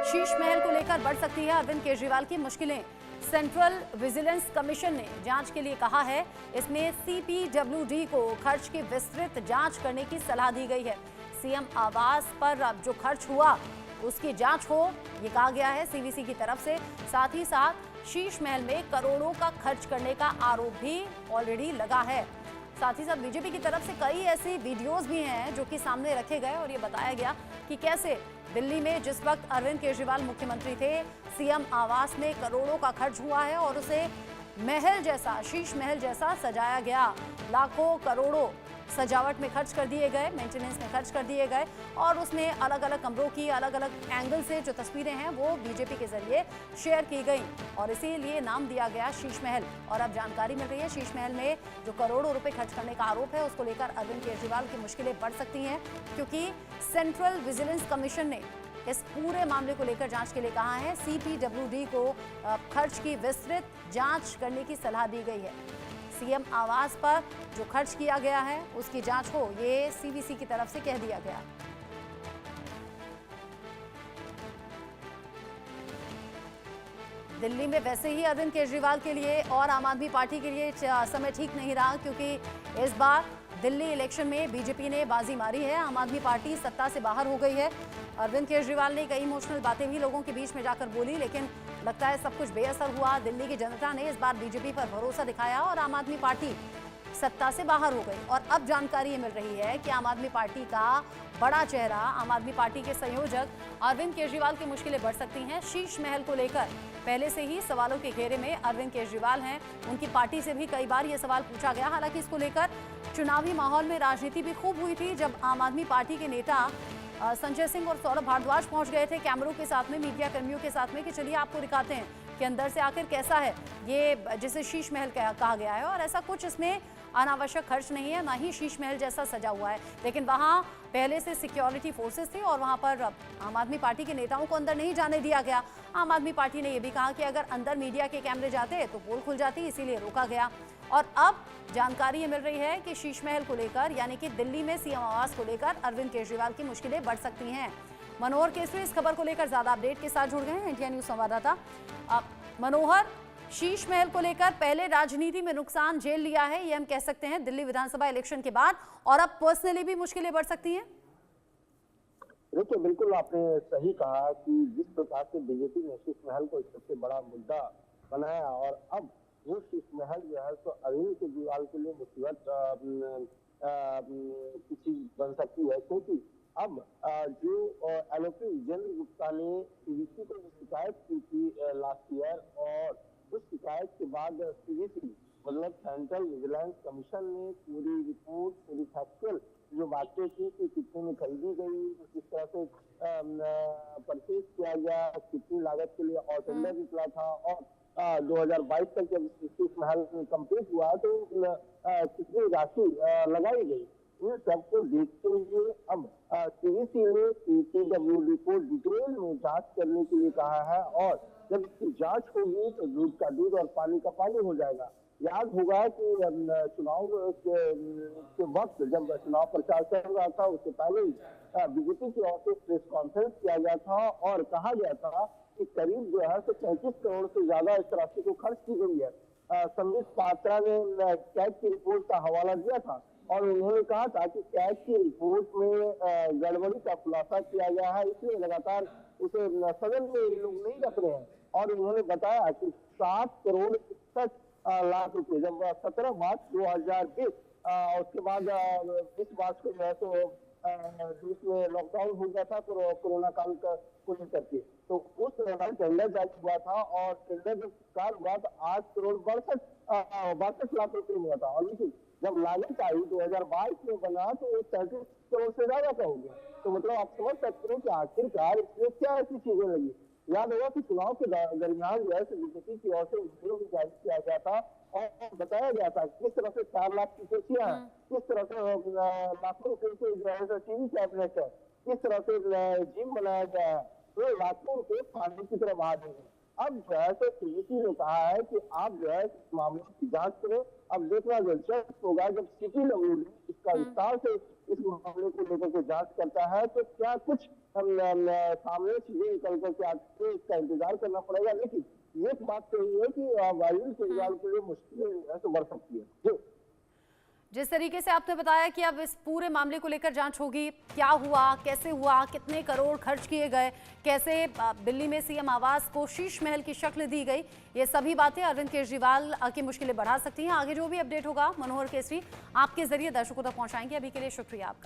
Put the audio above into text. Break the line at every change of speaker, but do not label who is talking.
शीश महल को लेकर बढ़ सकती है अरविंद केजरीवाल की मुश्किलें। सेंट्रल विजिलेंस कमीशन ने जांच के लिए कहा है। इसमें सीपीडब्ल्यूडी को खर्च की विस्तृत जांच करने की सलाह दी गई है। सीएम आवास पर अब जो खर्च हुआ उसकी जांच हो, ये कहा गया है सीवीसी की तरफ से। साथ ही साथ शीश महल में करोड़ों का खर्च करने का आरोप भी ऑलरेडी लगा है। साथ ही साथ बीजेपी की तरफ से कई ऐसे वीडियोस भी हैं जो कि सामने रखे गए और ये बताया गया कि कैसे दिल्ली में जिस वक्त अरविंद केजरीवाल मुख्यमंत्री थे, सीएम आवास में करोड़ों का खर्च हुआ है और उसे महल जैसा, शीश महल जैसा सजाया गया। लाखों करोड़ों सजावट में खर्च कर दिए गए, मेंटेनेंस में खर्च कर दिए गए और उसमें अलग अलग कमरों की अलग अलग एंगल से जो तस्वीरें हैं वो बीजेपी के जरिए शेयर की गई और इसीलिए नाम दिया गया शीश महल। और अब जानकारी मिल रही है शीश महल में जो करोड़ों रुपए खर्च करने का आरोप है उसको लेकर अरविंद केजरीवाल की मुश्किलें बढ़ सकती हैं, क्योंकि सेंट्रल विजिलेंस कमीशन ने इस पूरे मामले को लेकर जांच के लिए कहा है। सीपीडब्ल्यूडी को खर्च की विस्तृत जांच करने की सलाह दी गई है। सीएम आवास पर जो खर्च किया गया है उसकी जांच हो, ये सीवीसी की तरफ से कह दिया गया। दिल्ली में वैसे ही अरविंद केजरीवाल के लिए और आम आदमी पार्टी के लिए समय ठीक नहीं रहा, क्योंकि इस बार दिल्ली इलेक्शन में बीजेपी ने बाजी मारी है। आम आदमी पार्टी सत्ता से बाहर हो गई है। अरविंद केजरीवाल ने कई इमोशनल बातें भी लोगों के बीच में जाकर बोली, लेकिन लगता है सब कुछ बेअसर हुआ। दिल्ली की जनता ने इस बार बीजेपी पर भरोसा दिखाया और आम आदमी पार्टी सत्ता से बाहर हो गई। और अब जानकारी ये मिल रही है कि आम आदमी पार्टी का बड़ा चेहरा, आम आदमी पार्टी के संयोजक अरविंद केजरीवाल की मुश्किलें बढ़ सकती हैं। शीश महल को लेकर पहले से ही सवालों के घेरे में अरविंद केजरीवाल हैं। उनकी पार्टी से भी कई बार ये सवाल पूछा गया। हालांकि इसको लेकर चुनावी माहौल में राजनीति भी खूब हुई थी, जब आम आदमी पार्टी के नेता संजय सिंह और सौरभ भारद्वाज पहुंच गए थे कैमरों के साथ में, मीडिया कर्मियों के साथ में, कि चलिए आपको दिखाते हैं कि अंदर से आखिर कैसा है ये जिसे शीश महल कहा गया है। और ऐसा कुछ इसमें अनावश्यक खर्च नहीं है, ना ही शीश महल जैसा सजा हुआ है। लेकिन वहाँ पहले से सिक्योरिटी फोर्सेस थी और वहाँ पर आम आदमी पार्टी के नेताओं को अंदर नहीं जाने दिया गया। आम आदमी पार्टी ने यह भी कहा कि अगर अंदर मीडिया के कैमरे जाते तो पोल खुल जाती, इसीलिए रोका गया। और अब जानकारी ये मिल रही है कि शीश महल को लेकर, यानी कि दिल्ली में सीएम आवास को लेकर अरविंद केजरीवाल की मुश्किलें बढ़ सकती हैं। मनोहर केसरी इस खबर को लेकर ज्यादा अपडेट के साथ जुड़ गए हैं, इंडिया न्यूज संवाददाता मनोहर। शीश महल को लेकर पहले राजनीति में नुकसान झेल लिया है, ये हम कह सकते हैं दिल्ली विधानसभा इलेक्शन के बाद, और अब पर्सनली भी मुश्किलें बढ़ सकती हैं।
देखिए, बिल्कुल आपने सही कहा कि जिस प्रकार से बीजेपी ने शीश महल को सबसे बड़ा मुद्दा बनाया और अब वो शीश महल जो है तो अरविंद केजरीवाल के लिए मुसीबत की चीज बन सकती है, क्योंकि अब जो एलओपी विजेंद्र गुप्ता ने सीवीसी को शिकायत की थी लास्ट ईयर, और उस शिकायत के बाद सीवीसी मतलब सेंट्रल विजिलेंस कमीशन ने पूरी रिपोर्ट, पूरी फैक्चुअल जो बातें थी कि कितने में खरीदी गई, किस तरह से परचेज किया गया, कितनी लागत के लिए और टेंडर निकला था, और 2022 तक जब शीश महल कंप्लीट हुआ तो कितनी राशि लगाई गई, इन सबको देखते हुए अब सीवीसी ने सीपीडब्ल्यूडी को डिटेल में जांच करने के लिए कहा है। और जब इसकी जांच होगी तो दूध का दूध और पानी का पानी हो जाएगा। याद होगा कि चुनाव के वक्त जब चुनाव प्रचार चल रहा था, उससे पहले बीजेपी की ओर से प्रेस कॉन्फ्रेंस किया गया था और कहा गया था कि करीब जो है 35 करोड़ से ज्यादा इस राशि को खर्च की गई है। संबित पात्रा ने कैग की रिपोर्ट का हवाला दिया था और उन्होंने कहा था कि कैग की रिपोर्ट में गड़बड़ी का खुलासा किया गया है, इसलिए लगातार उसे सदन में लोग नहीं रख रहे हैं। और उन्होंने बताया कि 7 करोड़ 61 लाख रुपए जब 17 मार्च 2020 उसके बाद इस मार्च को जो है तो देश में लॉकडाउन हो गया था कोरोना काल को लेकर के, तो उस दौरान टेंडर जारी हुआ था और टेंडर जब कार हुआ तो 8 करोड़ 62 लाख रुपए हुआ था। और लेकिन जब लागत आई 2022 में बना तो वो 33 करोड़ से ज्यादा का हो गया। तो मतलब आप समझ सकते हैं कि आखिरकार इसमें क्या ऐसी चीजें लगी। याद होगा कि चुनाव के दरमियान जो है बीजेपी की ओर से वीडियो भी जारी किया गया था और बताया गया था किस तरह से 4 लाख की कुर्सियां हैं, किस तरह से लाखों रुपए के जो है टीवी कैबिनेट है, किस तरह से जिम बनाया गया है, तो लाखों रुपए पानी की तरफ आ गए हैं। अब जो है तो सीबीसी ने कहा है कि आप जो है इस मामले की जांच करें। अब देखना दिलचस्प होगा जब सिटी लेवल इसका विस्तार से इस मामले को लेकर के जांच करता है तो क्या कुछ सामने चीजें निकल करके आती है, इसका इंतजार करना पड़ेगा। लेकिन एक बात तो ये है कि अरविंद केजरीवाल के लिए मुश्किलें तो बढ़ सकती है। जी
जिस तरीके से आपने बताया कि अब इस पूरे मामले को लेकर जांच होगी, क्या हुआ, कैसे हुआ, कितने करोड़ खर्च किए गए, कैसे दिल्ली में सीएम आवास को शीश महल की शक्ल दी गई, ये सभी बातें अरविंद केजरीवाल की मुश्किलें बढ़ा सकती हैं। आगे जो भी अपडेट होगा मनोहर केसरी आपके जरिए दर्शकों तक पहुंचाएंगे। अभी के लिए शुक्रिया आपका।